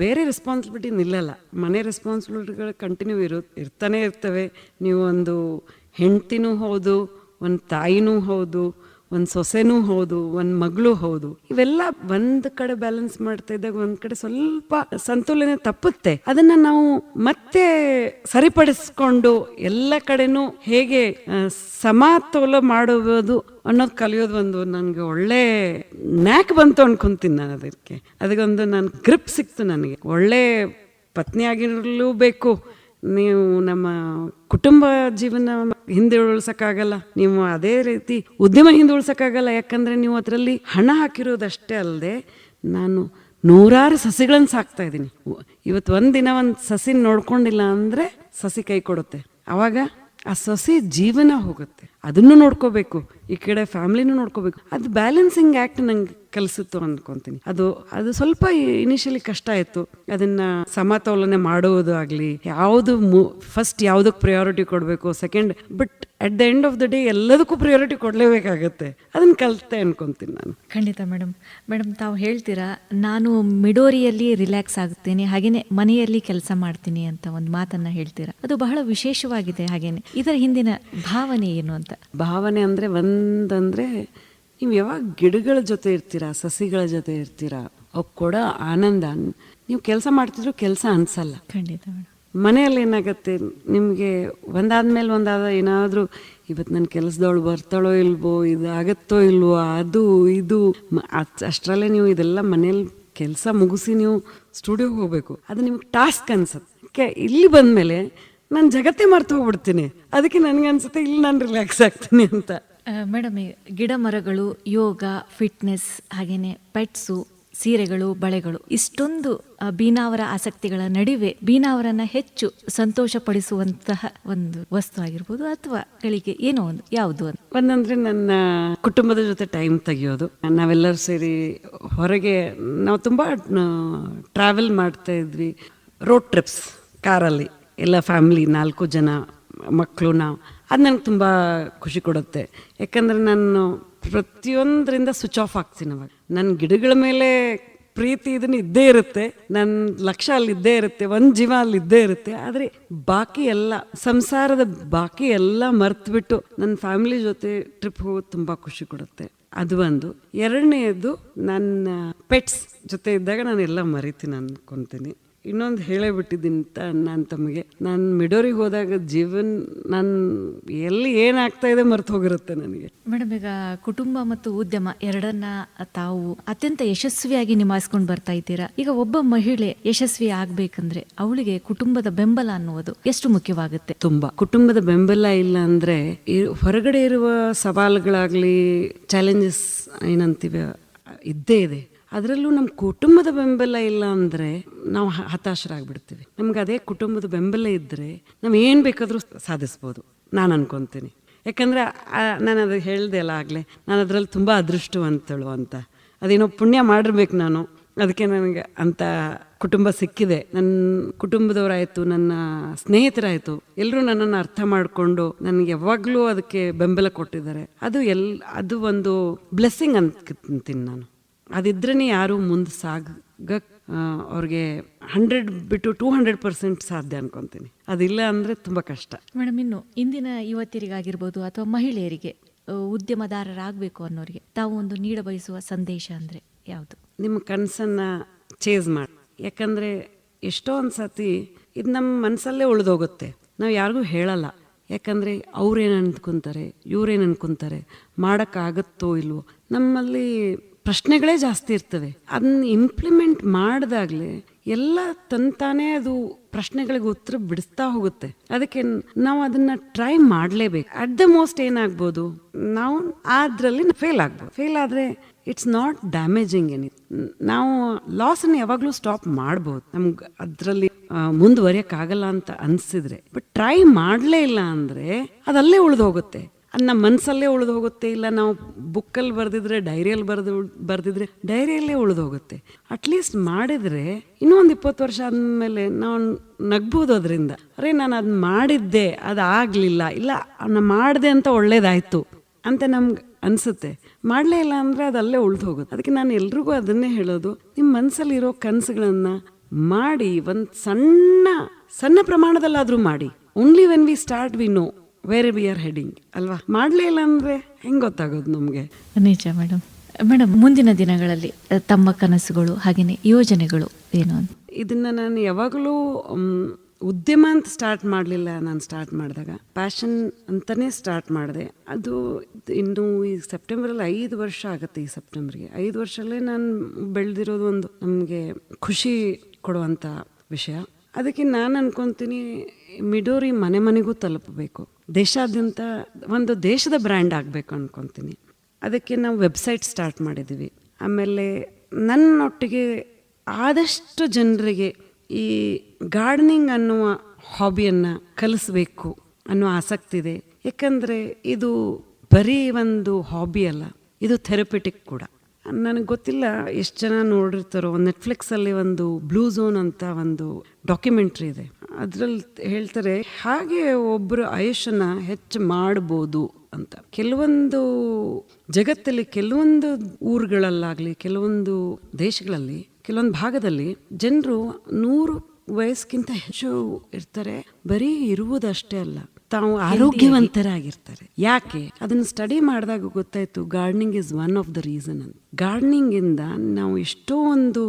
ಬೇರೆ ರೆಸ್ಪಾನ್ಸಿಬಿಲಿಟಿ ನಿಲ್ಲಲ್ಲ. ಮನೆ ರೆಸ್ಪಾನ್ಸಿಬಿಲಿಟಿಗಳು ಕಂಟಿನ್ಯೂ ಇರ್ತಾನೆ ಇರ್ತವೆ. ನೀವು ಒಂದು ಹೆಂಡ್ತಿನೂ ಹೌದು, ಒಂದು ತಾಯಿನೂ ಹೌದು, ಒಂದು ಸೊಸೆನೂ ಹೌದು, ಒಂದು ಮಗಳು ಹೌದು. ಇವೆಲ್ಲ ಒಂದು ಕಡೆ ಬ್ಯಾಲೆನ್ಸ್ ಮಾಡ್ತಾ ಇದ್ದಾಗ ಒಂದ್ ಕಡೆ ಸ್ವಲ್ಪ ಸಂತುಲನ ತಪ್ಪುತ್ತೆ. ಅದನ್ನ ನಾವು ಮತ್ತೆ ಸರಿಪಡಿಸ್ಕೊಂಡು ಎಲ್ಲ ಕಡೆನೂ ಹೇಗೆ ಸಮತೋಲ ಮಾಡುವುದು ಅನ್ನೋದು ಕಲಿಯೋದು ಒಂದು ನನಗೆ ಒಳ್ಳೆ ನ್ಯಾಕ್ ಬಂತು ಅನ್ಕೊಂತೀನಿ. ನಾನು ಅದಕ್ಕೊಂದು ನನ್ನ ಗ್ರಿಪ್ ಸಿಕ್ತು. ನನಗೆ ಒಳ್ಳೆ ಪತ್ನಿಯಾಗಿರಲೂ ಬೇಕು, ನೀವು ನಮ್ಮ ಕುಟುಂಬ ಜೀವನ ಹಿಂದೆ ಉಳಿಸಕ್ಕಾಗಲ್ಲ, ನೀವು ಅದೇ ರೀತಿ ಉದ್ಯಮ ಹಿಂದೆ ಉಳಿಸಕ್ಕಾಗಲ್ಲ. ಯಾಕಂದ್ರೆ ನೀವು ಅದರಲ್ಲಿ ಹಣ ಹಾಕಿರೋದಷ್ಟೇ ಅಲ್ಲದೆ ನಾನು 100 ಸಸಿಗಳನ್ನು ಸಾಕ್ತಾ ಇದ್ದೀನಿ. ಇವತ್ತು ಒಂದಿನ ಒಂದು ಸಸಿ ನೋಡ್ಕೊಂಡಿಲ್ಲ ಅಂದ್ರೆ ಸಸಿ ಕೈ ಕೊಡುತ್ತೆ. ಅವಾಗ ಆ ಸಸಿ ಜೀವನ ಹೋಗುತ್ತೆ. ಅದನ್ನು ನೋಡ್ಕೋಬೇಕು, ಈ ಕಡೆ ಫ್ಯಾಮಿಲಿನೂ ನೋಡ್ಕೋಬೇಕು. ಅದು ಬ್ಯಾಲೆನ್ಸಿಂಗ್ ಆಕ್ಟ್ ನಂಗೆ ಕಲಿಸಿತ್ತು ಅನ್ಕೊಂತೀನಿ. ಅದು ಸ್ವಲ್ಪ ಇನಿಷಿಯಲಿ ಕಷ್ಟ ಆಯ್ತು. ಅದನ್ನ ಸಮತೋಲನೆ ಮಾಡುವುದು ಆಗ್ಲಿ, ಯಾವುದು ಫಸ್ಟ್ ಯಾವುದಕ್ಕೆ ಪ್ರಯಾರಿಟಿ ಕೊಡಬೇಕು, second. But at the end of the day ಎಲ್ಲದಕ್ಕೂ ಪ್ರಿಯಾರಿಟಿ ಕೊಡಲೇಬೇಕಾಗತ್ತೆ. ಅದನ್ನು ಕಲಿತೆ ಅನ್ಕೊತೀನಿ ನಾನು. ಖಂಡಿತ ಮೇಡಮ್. ಮೇಡಮ್, ತಾವು ಹೇಳ್ತೀರಾ ನಾನು ಮಿಡೋರಿಯಲ್ಲಿ ರಿಲ್ಯಾಕ್ಸ್ ಆಗುತ್ತೇನೆ, ಹಾಗೇನೆ ಮನೆಯಲ್ಲಿ ಕೆಲಸ ಮಾಡ್ತೀನಿ ಅಂತ ಒಂದು ಮಾತನ್ನ ಹೇಳ್ತೀರಾ. ಅದು ಬಹಳ ವಿಶೇಷವಾಗಿದೆ. ಹಾಗೇನೆ ಇದರ ಹಿಂದಿನ ಭಾವನೆ ಏನು ಅಂತ? ಭಾವನೆ ಅಂದರೆ ಒಂದಂದರೆ, ನೀವು ಯಾವಾಗ ಗಿಡಗಳ ಜೊತೆ ಇರ್ತೀರಾ, ಸಸಿಗಳ ಜೊತೆ ಇರ್ತೀರಾ, ಅವು ಕೊಡೋ ಆನಂದ ನೀವು ಕೆಲಸ ಮಾಡ್ತಿದ್ರು ಕೆಲಸ ಅನಿಸಲ್ಲ. ಖಂಡಿತ ಮೇಡಮ್. ಮನೆಯಲ್ಲಿ ಏನಾಗುತ್ತೆ, ನಿಮಗೆ ಒಂದಾದ್ಮೇಲೆ ಒಂದಾದ ಏನಾದರೂ ಇವತ್ತು ನನ್ನ ಕೆಲಸದವಳು ಬರ್ತಾಳೋ ಇಲ್ವೋ, ಇದು ಆಗತ್ತೋ ಇಲ್ವೋ, ಅದು ಇದು ಅಷ್ಟರಲ್ಲೇ ನೀವು ಇದೆಲ್ಲ ಮನೇಲಿ ಕೆಲಸ ಮುಗಿಸಿ ನೀವು ಸ್ಟುಡಿಯೋಗೆ ಹೋಗಬೇಕು. ಅದು ನಿಮಗೆ ಟಾಸ್ಕ್ ಅನ್ಸುತ್ತೆ. ಇಲ್ಲಿ ಬಂದಮೇಲೆ ನಾನು ಜಗತ್ತೇ ಮರ್ತು ಹೋಗ್ಬಿಡ್ತೀನಿ. ಅದಕ್ಕೆ ನನಗನ್ಸುತ್ತೆ ಇಲ್ಲಿ ನಾನು ರಿಲ್ಯಾಕ್ಸ್ ಆಗ್ತೀನಿ ಅಂತ. ಮೇಡಮ್, ಗಿಡ ಮರಗಳು, ಯೋಗ, ಫಿಟ್ನೆಸ್, ಹಾಗೇನೆ ಪೆಟ್ಸು, ಸೀರೆಗಳು, ಬಳೆಗಳು, ಇಷ್ಟೊಂದು ಬೀನಾವರ ಆಸಕ್ತಿಗಳ ನಡುವೆ ಬೀನಾವರನ್ನ ಹೆಚ್ಚು ಸಂತೋಷ ಪಡಿಸುವಂತಹ ಒಂದು ವಸ್ತು ಆಗಿರ್ಬೋದು ಅಥವಾ ಗಳಿಗೆ ಏನೋ ಒಂದು ಯಾವುದು ಅಂತ? ಒಂದಂದ್ರೆ ನನ್ನ ಕುಟುಂಬದ ಜೊತೆ ಟೈಮ್ ತೆಗಿಯೋದು. ನಾವೆಲ್ಲರೂ ಸೇರಿ ಹೊರಗೆ ನಾವು ತುಂಬ ಟ್ರಾವೆಲ್ ಮಾಡ್ತಾ ಇದ್ವಿ, ರೋಡ್ ಟ್ರಿಪ್ಸ್ ಕಾರಲ್ಲಿ ಎಲ್ಲ ಫ್ಯಾಮಿಲಿ 4 ಜನ ಮಕ್ಕಳು ನಾವು. ಅದು ನನಗೆ ತುಂಬ ಖುಷಿ ಕೊಡುತ್ತೆ. ಯಾಕಂದರೆ ನಾನು ಪ್ರತಿಯೊಂದರಿಂದ ಸ್ವಿಚ್ ಆಫ್ ಆಗ್ತೀನಿ. ಅವಾಗ ನನ್ನ ಗಿಡಗಳ ಮೇಲೆ ಪ್ರೀತಿ ಇದನ್ನು ಇದ್ದೇ ಇರುತ್ತೆ, ನನ್ನ ಲಕ್ಷ್ಯ ಅಲ್ಲಿದ್ದೇ ಇರುತ್ತೆ, ಒಂದು ಜೀವ ಅಲ್ಲಿದ್ದೇ ಇರುತ್ತೆ. ಆದರೆ ಬಾಕಿ ಎಲ್ಲ ಸಂಸಾರದ ಬಾಕಿ ಎಲ್ಲ ಮರೆತುಬಿಟ್ಟು ನನ್ನ ಫ್ಯಾಮಿಲಿ ಜೊತೆ ಟ್ರಿಪ್ ಹೋಗೋದು ತುಂಬ ಖುಷಿ ಕೊಡುತ್ತೆ. ಅದು ಒಂದು. ಎರಡನೇದು, ನನ್ನ ಪೆಟ್ಸ್ ಜೊತೆ ಇದ್ದಾಗ ನಾನು ಎಲ್ಲ ಮರಿತೀನಿ ಅನ್ಕೊತೀನಿ. ಇನ್ನೊಂದು ಹೇಳೇ ಬಿಟ್ಟಿದ್ದೀನಿ ನಾನು ತಮಗೆ, ನಾನು ಮಿಡೋರಿಗೆ ಹೋದಾಗ ನಾನು ಎಲ್ಲಿ ಏನಾಗ್ತಾ ಇದೆ ಮರ್ತು ಹೋಗಿರುತ್ತೆ ನನಗೆ. ಮೇಡಮ್, ಈಗ ಕುಟುಂಬ ಮತ್ತು ಉದ್ಯಮ ಎರಡನ್ನ ತಾವು ಅತ್ಯಂತ ಯಶಸ್ವಿಯಾಗಿ ನಿಭಾಯಿಸ್ಕೊಂಡು ಬರ್ತಾ ಇದ್ದೀರಾ. ಈಗ ಒಬ್ಬ ಮಹಿಳೆ ಯಶಸ್ವಿ ಆಗ್ಬೇಕಂದ್ರೆ ಅವಳಿಗೆ ಕುಟುಂಬದ ಬೆಂಬಲ ಅನ್ನುವುದು ಎಷ್ಟು ಮುಖ್ಯವಾಗುತ್ತೆ? ತುಂಬಾ. ಕುಟುಂಬದ ಬೆಂಬಲ ಇಲ್ಲ ಅಂದ್ರೆ ಹೊರಗಡೆ ಇರುವ ಸವಾಲುಗಳಾಗ್ಲಿ, ಚಾಲೆಂಜಸ್ ಏನಂತೀವಿ ಇದ್ದೇ ಇದೆ. ಅದರಲ್ಲೂ ನಮ್ಮ ಕುಟುಂಬದ ಬೆಂಬಲ ಇಲ್ಲ ಅಂದರೆ ನಾವು ಹತಾಶರಾಗ್ಬಿಡ್ತೀವಿ. ನಮ್ಗೆ ಅದೇ ಕುಟುಂಬದ ಬೆಂಬಲ ಇದ್ದರೆ ನಾವು ಏನು ಬೇಕಾದರೂ ಸಾಧಿಸ್ಬೋದು ನಾನು ಅನ್ಕೊತೀನಿ. ಯಾಕಂದರೆ ನಾನು ಅದು ಹೇಳಿದೆ ಅಲ್ಲ ಆಗಲೇ, ನಾನು ಅದರಲ್ಲಿ ತುಂಬ ಅದೃಷ್ಟವಂತಳು ಅಂತ. ಅದೇನೋ ಪುಣ್ಯ ಮಾಡಿರ್ಬೇಕು ನಾನು, ಅದಕ್ಕೆ ನನಗೆ ಅಂಥ ಕುಟುಂಬ ಸಿಕ್ಕಿದೆ. ನನ್ನ ಕುಟುಂಬದವರಾಯಿತು, ನನ್ನ ಸ್ನೇಹಿತರಾಯಿತು, ಎಲ್ಲರೂ ನನ್ನನ್ನು ಅರ್ಥ ಮಾಡಿಕೊಂಡು ನನಗೆ ಯಾವಾಗಲೂ ಅದಕ್ಕೆ ಬೆಂಬಲ ಕೊಟ್ಟಿದ್ದಾರೆ. ಅದು ಒಂದು ಬ್ಲೆಸ್ಸಿಂಗ್ ಅಂತೀನಿ ನಾನು. ಅದಿದ್ರೇ ಯಾರು ಮುಂದೆ ಅವ್ರಿಗೆ 100 ಬಿಟ್ಟು 200% ಸಾಧ್ಯ ಅನ್ಕೊತೀನಿ. ಅದಿಲ್ಲ ಅಂದರೆ ತುಂಬ ಕಷ್ಟ. ಮೇಡಮ್, ಇನ್ನು ಇಂದಿನ ಯುವತಿಯರಿಗಾಗಿರ್ಬೋದು ಅಥವಾ ಮಹಿಳೆಯರಿಗೆ ಉದ್ಯಮದಾರರಾಗಬೇಕು ಅನ್ನೋರಿಗೆ ತಾವು ಒಂದು ನೀಡ ಬಯಸುವ ಸಂದೇಶ ಅಂದರೆ ಯಾವುದು? ನಿಮ್ಮ ಕನಸನ್ನು ಚೇಸ್ ಮಾಡಿ. ಯಾಕಂದರೆ ಎಷ್ಟೋ ಒಂದು ಸತಿ ಇದು ನಮ್ಮ ಮನಸ್ಸಲ್ಲೇ ಉಳಿದೋಗುತ್ತೆ, ನಾವು ಯಾರಿಗೂ ಹೇಳಲ್ಲ. ಯಾಕಂದರೆ ಅವ್ರೇನು ಅಂದ್ಕೊತಾರೆ, ಇವ್ರೇನು ಅಂದ್ಕೊತಾರೆ, ಮಾಡೋಕ್ಕಾಗತ್ತೋ ಇಲ್ವೋ, ನಮ್ಮಲ್ಲಿ ಪ್ರಶ್ನೆಗಳೇ ಜಾಸ್ತಿ ಇರ್ತವೆ. ಅದನ್ನ ಇಂಪ್ಲಿಮೆಂಟ್ ಮಾಡಿದಾಗಲೇ ಎಲ್ಲ ತಂತಾನೇ ಅದು ಪ್ರಶ್ನೆಗಳಿಗೆ ಉತ್ತರ ಬಿಡಿಸ್ತಾ ಹೋಗುತ್ತೆ. ಅದಕ್ಕೆ ನಾವು ಅದನ್ನ ಟ್ರೈ ಮಾಡಲೇಬೇಕು. ಅಟ್ ದ ಮೋಸ್ಟ್ ಏನಾಗ್ಬೋದು, ನಾವು ಅದರಲ್ಲಿ ಫೇಲ್ ಆಗ್ಬೋದು. ಫೇಲ್ ಆದರೆ ಇಟ್ಸ್ ನಾಟ್ ಡ್ಯಾಮೇಜಿಂಗ್ ಎನಿ. ನಾವು ಲಾಸನ್ನು ಯಾವಾಗಲೂ ಸ್ಟಾಪ್ ಮಾಡ್ಬೋದು, ನಮ್ಗೆ ಅದರಲ್ಲಿ ಮುಂದುವರಿಯೋಕ್ಕಾಗಲ್ಲ ಅಂತ ಅನಿಸಿದ್ರೆ. ಬಟ್ ಟ್ರೈ ಮಾಡಲೇ ಇಲ್ಲ ಅಂದರೆ ಅದಲ್ಲೇ ಉಳಿದು ಹೋಗುತ್ತೆ. ಅದು ನಮ್ಮ ಮನಸ್ಸಲ್ಲೇ ಉಳಿದು ಹೋಗುತ್ತೆ. ಇಲ್ಲ ನಾವು ಬುಕ್ಕಲ್ಲಿ ಬರೆದಿದ್ರೆ, ಡೈರಿಯಲ್ಲಿ ಬರೆದಿದ್ರೆ ಡೈರಿಯಲ್ಲೇ ಉಳಿದು ಹೋಗುತ್ತೆ. ಅಟ್ಲೀಸ್ಟ್ ಮಾಡಿದರೆ ಇನ್ನೂ ಒಂದು 20 ವರ್ಷ ಆದಮೇಲೆ ನಾವು ನಗ್ಬೋದು ಅದರಿಂದ. ಅರೆ ನಾನು ಅದು ಮಾಡಿದ್ದೆ, ಅದು ಆಗಲಿಲ್ಲ, ಇಲ್ಲ ನಾನು ಮಾಡಿದೆ ಅಂತ ಒಳ್ಳೇದಾಯಿತು ಅಂತ ನಮ್ಗೆ ಅನಿಸುತ್ತೆ. ಮಾಡಲೇ ಇಲ್ಲ ಅಂದರೆ ಅದು ಅಲ್ಲೇ ಉಳಿದು ಹೋಗುತ್ತೆ. ಅದಕ್ಕೆ ನಾನು ಎಲ್ರಿಗೂ ಅದನ್ನೇ ಹೇಳೋದು, ನಿಮ್ಮ ಮನಸ್ಸಲ್ಲಿರೋ ಕನಸುಗಳನ್ನು ಮಾಡಿ, ಒಂದು ಸಣ್ಣ ಪ್ರಮಾಣದಲ್ಲಾದರೂ ಮಾಡಿ. Only when we start we know where we are heading ಅಲ್ವಾ? ಮಾಡಲೇ ಇಲ್ಲ ಅಂದರೆ ಹೆಂಗೆ ಗೊತ್ತಾಗೋದು ನಮಗೆ? ನಿಜ ಮೇಡಮ್. ಮೇಡಮ್, ಮುಂದಿನ ದಿನಗಳಲ್ಲಿ ತಮ್ಮ ಕನಸುಗಳು ಹಾಗೆಯೇ ಯೋಜನೆಗಳು ಏನು ಅಂತ? ಇದನ್ನು ನಾನು ಯಾವಾಗಲೂ ಉದ್ಯಮ ಅಂತ ಸ್ಟಾರ್ಟ್ ಮಾಡಲಿಲ್ಲ. ನಾನು ಸ್ಟಾರ್ಟ್ ಮಾಡಿದಾಗ ಪ್ಯಾಷನ್ ಅಂತಲೇ ಸ್ಟಾರ್ಟ್ ಮಾಡಿದೆ. ಅದು ಇನ್ನು ಈ ಸೆಪ್ಟೆಂಬರಲ್ಲಿ 5 ವರ್ಷ ಆಗುತ್ತೆ. ಈ ಸೆಪ್ಟೆಂಬರ್ಗೆ 5 ವರ್ಷಲ್ಲೇ ನಾನು ಬೆಳೆದಿರೋದು ಒಂದು ನಮಗೆ ಖುಷಿ ಕೊಡುವಂಥ ವಿಷಯ. ಅದಕ್ಕೆ ನಾನು ಅನ್ಕೊತೀನಿ, ಮಿಡೋರಿ ಮನೆಗೂ ತಲುಪಬೇಕು, ದೇಶಾದ್ಯಂತ ಒಂದು ದೇಶದ ಬ್ರ್ಯಾಂಡ್ ಆಗಬೇಕು ಅನ್ಕೊತೀನಿ. ಅದಕ್ಕೆ ನಾವು ವೆಬ್ಸೈಟ್ ಸ್ಟಾರ್ಟ್ ಮಾಡಿದ್ದೀವಿ. ಆಮೇಲೆ ನನ್ನೊಟ್ಟಿಗೆ ಆದಷ್ಟು ಜನರಿಗೆ ಈ ಗಾರ್ಡನಿಂಗ್ ಅನ್ನುವ ಹಾಬಿಯನ್ನು ಕಲಿಸ್ಬೇಕು ಅನ್ನೋ ಆಸಕ್ತಿ ಇದೆ. ಯಾಕಂದರೆ ಇದು ಬರೀ ಒಂದು ಹಾಬಿ ಅಲ್ಲ, ಇದು ಥೆರಪಿಟಿಕ್ ಕೂಡ. ನನಗೆ ಗೊತ್ತಿಲ್ಲ ಎಷ್ಟು ಜನ ನೋಡಿರ್ತಾರೋ, ನೆಟ್ಫ್ಲಿಕ್ಸಲ್ಲಿ ಒಂದು ಬ್ಲೂ ಝೋನ್ ಅಂತ ಒಂದು ಡಾಕ್ಯುಮೆಂಟ್ರಿ ಇದೆ. ಅದ್ರಲ್ಲಿ ಹೇಳ್ತಾರೆ ಹಾಗೆ ಒಬ್ಬರು ಆಯುಷ್ಯನ ಹೆಚ್ಚು ಮಾಡ್ಬೋದು ಅಂತ. ಕೆಲವೊಂದು ಜಗತ್ತಲ್ಲಿ ಕೆಲವೊಂದು ಊರುಗಳಲ್ಲಾಗಲಿ ಕೆಲವೊಂದು ದೇಶಗಳಲ್ಲಿ ಕೆಲವೊಂದು ಭಾಗದಲ್ಲಿ ಜನರು 100 ವಯಸ್ಸಿಗಿಂತ ಹೆಚ್ಚು ಇರ್ತಾರೆ. ಬರೀ ಇರುವುದಷ್ಟೇ ಅಲ್ಲ, ತಾವು ಆರೋಗ್ಯವಂತರಾಗಿರ್ತಾರೆ. ಯಾಕೆ? ಅದನ್ನ ಸ್ಟಡಿ ಮಾಡಿದಾಗ ಗೊತ್ತಾಯ್ತು, gardening is one of the reason ಅಂತ. ಗಾರ್ಡನಿಂಗ್ ಇಂದ ನಾವು ಎಷ್ಟೋ ಒಂದು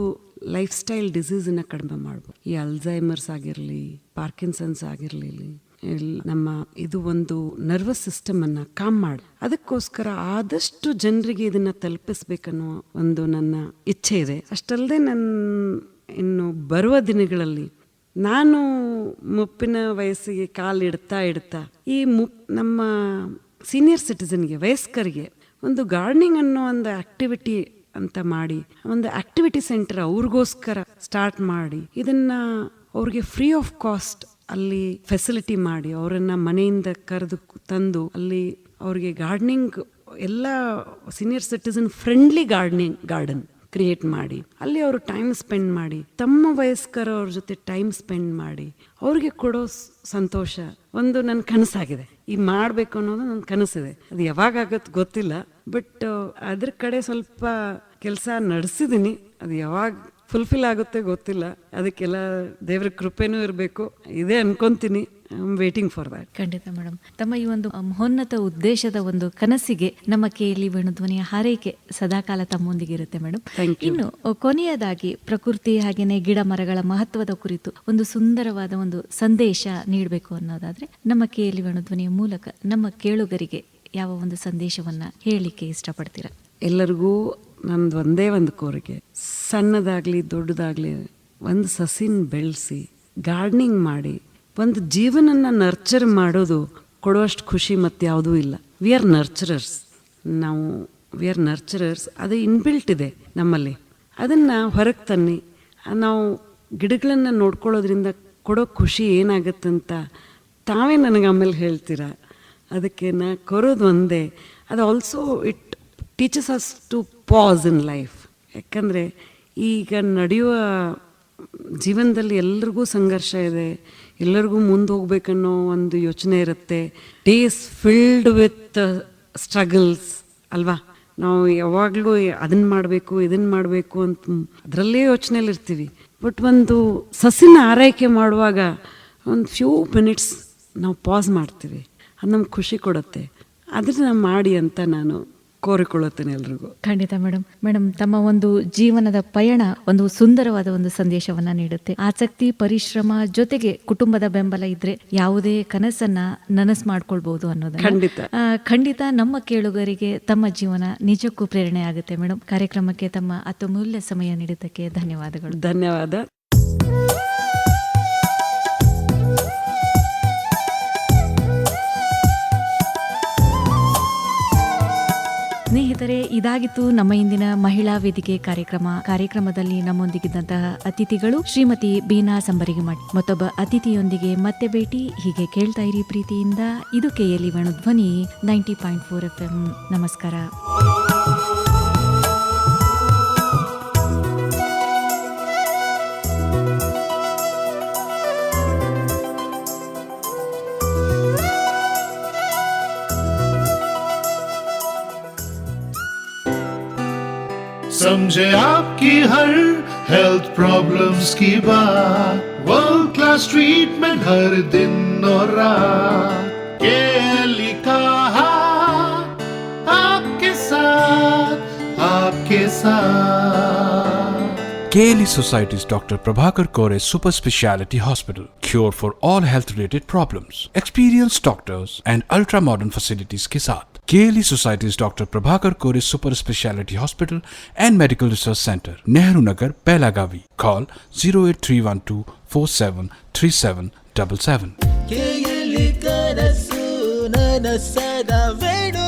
ಲೈಫ್ ಸ್ಟೈಲ್ ಡಿಸೀಸನ್ನ ಕಡಿಮೆ ಮಾಡ್ಬೋದು. ಈ ಅಲ್ಝೈಮರ್ಸ್ ಆಗಿರಲಿ, ಪಾರ್ಕಿನ್ಸನ್ಸ್ ಆಗಿರಲಿ, ನಮ್ಮ ಇದು ಒಂದು ನರ್ವಸ್ ಸಿಸ್ಟಮ್ ಅನ್ನ ಕಾಮ್ ಮಾಡಿ, ಅದಕ್ಕೋಸ್ಕರ ಆದಷ್ಟು ಜನರಿಗೆ ಇದನ್ನ ತಲುಪಿಸ್ಬೇಕನ್ನೋ ಒಂದು ನನ್ನ ಇಚ್ಛೆ ಇದೆ. ಅಷ್ಟಲ್ಲದೆ ಇನ್ನು ಬರುವ ದಿನಗಳಲ್ಲಿ ನಾನು ಮುಪ್ಪಿನ ವಯಸ್ಸಿಗೆ ಕಾಲಿಡ್ತಾ ಈ ನಮ್ಮ ಸೀನಿಯರ್ ಸಿಟಿಸನ್ಗೆ, ವಯಸ್ಕರಿಗೆ ಒಂದು ಗಾರ್ಡನಿಂಗ್ ಅನ್ನೋ ಒಂದು ಆಕ್ಟಿವಿಟಿ ಅಂತ ಮಾಡಿ, ಒಂದು ಆಕ್ಟಿವಿಟಿ ಸೆಂಟರ್ ಅವ್ರಿಗೋಸ್ಕರ ಸ್ಟಾರ್ಟ್ ಮಾಡಿ, ಇದನ್ನ ಅವ್ರಿಗೆ ಫ್ರೀ ಆಫ್ ಕಾಸ್ಟ್ ಅಲ್ಲಿ ಫೆಸಿಲಿಟಿ ಮಾಡಿ, ಅವರನ್ನ ಮನೆಯಿಂದ ಕರೆದು ತಂದು ಅಲ್ಲಿ ಅವ್ರಿಗೆ ಗಾರ್ಡನಿಂಗ್, ಎಲ್ಲ senior citizen friendly garden create ಮಾಡಿ, ಅಲ್ಲಿ ಅವರು ಟೈಮ್ ಸ್ಪೆಂಡ್ ಮಾಡಿ, ತಮ್ಮ ವಯಸ್ಕರವ್ರ ಜೊತೆ ಟೈಮ್ ಸ್ಪೆಂಡ್ ಮಾಡಿ, ಅವ್ರಿಗೆ ಕೊಡೋ ಸಂತೋಷ ಒಂದು ನನ್ನ ಕನಸಾಗಿದೆ. ಈ ಮಾಡಬೇಕು ಅನ್ನೋದು ನನ್ನ ಕನಸಿದೆ. ಅದು ಯಾವಾಗ ಆಗತ್ತೆ ಗೊತ್ತಿಲ್ಲ, ಬಟ್ ಅದ್ರ ಕಡೆ ಸ್ವಲ್ಪ ಕೆಲಸ ನಡೆಸಿದ್ದೀನಿ. ಅದು ಯಾವಾಗ ಫುಲ್ಫಿಲ್ ಆಗುತ್ತೆ ಗೊತ್ತಿಲ್ಲ. ಅದಕ್ಕೆಲ್ಲ ದೇವ್ರ ಕೃಪೆನೂ ಇರಬೇಕು, ಇದೇ ಅನ್ಕೊಂತೀನಿ. I am waiting for that. ಖಂಡಿತ ಮೇಡಮ್, ತಮ್ಮ ಈ ಒಂದು ಮಹೋನ್ನತ ಉದ್ದೇಶದ ಒಂದು ಕನಸಿಗೆ ನಮ್ಮ KLE ವೇಣುಧ್ವನಿಯ ಹಾರೈಕೆ ಸದಾಕಾಲ ತಮ್ಮೊಂದಿಗೆ ಇರುತ್ತೆ ಮೇಡಮ್. ಇನ್ನು ಕೊನೆಯದಾಗಿ ಪ್ರಕೃತಿ ಹಾಗೇನೆ ಗಿಡ ಮರಗಳ ಮಹತ್ವದ ಕುರಿತು ಒಂದು ಸುಂದರವಾದ ಒಂದು ಸಂದೇಶ ನೀಡಬೇಕು ಅನ್ನೋದಾದ್ರೆ ನಮ್ಮ KLE ವೇಣುಧ್ವನಿಯ ಮೂಲಕ ನಮ್ಮ ಕೇಳುಗರಿಗೆ ಯಾವ ಒಂದು ಸಂದೇಶವನ್ನ ಹೇಳಲಿಕ್ಕೆ ಇಷ್ಟಪಡ್ತೀರಾ? ಎಲ್ಲರಿಗೂ ನಂದು ಒಂದೇ ಒಂದು ಕೋರಿಕೆ, ಸಣ್ಣದಾಗ್ಲಿ ದೊಡ್ಡದಾಗ್ಲಿ ಒಂದು ಸಸಿನ ಬೆಳೆಸಿ ಗಾರ್ಡನಿಂಗ್ ಮಾಡಿ ಒಂದು ಜೀವನನ್ನ ನರ್ಚರ್ ಮಾಡೋದು ಕೊಡುವಷ್ಟು ಖುಷಿ ಮತ್ತೆ ಯಾವುದೂ ಇಲ್ಲ. We are nurturers. ಅದು ಇನ್ಬಿಲ್ಟ್ ಇದೆ ನಮ್ಮಲ್ಲಿ. ಅದನ್ನು ಹೊರಗೆ ತನ್ನಿ. ನಾವು ಗಿಡಗಳನ್ನು ನೋಡ್ಕೊಳ್ಳೋದ್ರಿಂದ ಕೊಡೋ ಖುಷಿ ಏನಾಗುತ್ತಂತ ತಾವೇ ನನಗೆ ಆಮೇಲೆ ಹೇಳ್ತೀರಾ. ಅದಕ್ಕೆ ನಾ ಕೊರೋದು ಒಂದೇ, ಅದು also it teaches us to pass in life. ಯಾಕಂದರೆ ಈಗ ನಡೆಯುವ ಜೀವನದಲ್ಲಿ ಎಲ್ರಿಗೂ ಸಂಘರ್ಷ ಇದೆ, ಎಲ್ಲರಿಗೂ ಮುಂದೆ ಹೋಗ್ಬೇಕನ್ನೋ ಒಂದು ಯೋಚನೆ ಇರುತ್ತೆ. ಡೇಸ್ ಫಿಲ್ಡ್ ವಿತ್ ಸ್ಟ್ರಗಲ್ಸ್ ಅಲ್ವಾ? ನಾವು ಯಾವಾಗಲೂ ಅದನ್ನು ಮಾಡಬೇಕು ಇದನ್ನು ಮಾಡಬೇಕು ಅಂತ ಅದರಲ್ಲೇ ಯೋಚನೆಯಲ್ಲಿ ಇರ್ತೀವಿ. ಬಟ್ ಒಂದು ಸಸಿನ ಆರೈಕೆ ಮಾಡುವಾಗ ಒಂದು ಫ್ಯೂ ಮಿನಿಟ್ಸ್ ನಾವು ಪಾಸ್ ಮಾಡ್ತೀವಿ, ಅದು ನಮ್ಗೆ ಖುಷಿ ಕೊಡುತ್ತೆ. ಅದನ್ನ ಮಾಡಿ ಅಂತ ನಾನು ಕೋರಿಕೊಳ್ಳುತ್ತೇನೆ ಎಲ್ರಿಗೂ. ಖಂಡಿತ ಮೇಡಮ್, ತಮ್ಮ ಒಂದು ಜೀವನದ ಪಯಣ ಒಂದು ಸುಂದರವಾದ ಒಂದು ಸಂದೇಶವನ್ನ ನೀಡುತ್ತೆ. ಆಸಕ್ತಿ, ಪರಿಶ್ರಮ ಜೊತೆಗೆ ಕುಟುಂಬದ ಬೆಂಬಲ ಇದ್ರೆ ಯಾವುದೇ ಕನಸನ್ನ ನನಸು ಮಾಡ್ಕೊಳ್ಬಹುದು ಅನ್ನೋದನ್ನ ಖಂಡಿತ ನಮ್ಮ ಕೇಳುಗರಿಗೆ ತಮ್ಮ ಜೀವನ ನಿಜಕ್ಕೂ ಪ್ರೇರಣೆ ಆಗುತ್ತೆ ಮೇಡಮ್. ಕಾರ್ಯಕ್ರಮಕ್ಕೆ ತಮ್ಮ ಅತ್ಯಮೂಲ್ಯ ಸಮಯ ನೀಡಿದ್ದಕ್ಕೆ ಧನ್ಯವಾದಗಳು. ಧನ್ಯವಾದ. ಸ್ನೇಹಿತರೆ, ಇದಾಗಿತ್ತು ನಮ್ಮ ಇಂದಿನ ಮಹಿಳಾ ವೇದಿಕೆ ಕಾರ್ಯಕ್ರಮದಲ್ಲಿ ನಮ್ಮೊಂದಿಗಿದ್ದಂತಹ ಅತಿಥಿಗಳು ಶ್ರೀಮತಿ ಬೀನಾ ಸಂಬರಿಗಿಮಠ್. ಮತ್ತೊಬ್ಬ ಅತಿಥಿಯೊಂದಿಗೆ ಮತ್ತೆ ಭೇಟಿ. ಹೀಗೆ ಕೇಳ್ತಾ ಇರಿ ಪ್ರೀತಿಯಿಂದ. ಇದು KLE ವೇಣುಧ್ವನಿ 90.4 FM. ನಮಸ್ಕಾರ. समझे आपकी हर हेल्थ प्रॉब्लम्स की बात, वर्ल्ड क्लास ट्रीटमेंट हर दिन और रात। KLE का हाथ आपके साथ, आपके साथ। KLE Society's Dr. Prabhakar Kore Super Speciality Hospital. Cure for all health related problems. Experienced doctors and ultra modern facilities के साथ KLE Society's Dr. Prabhakar Kore Super Speciality Hospital and Medical Research Center, Nehru Nagar, Belagavi. Call 08312473777. KLE ಕನಸು ನನಸದ ವೇಣು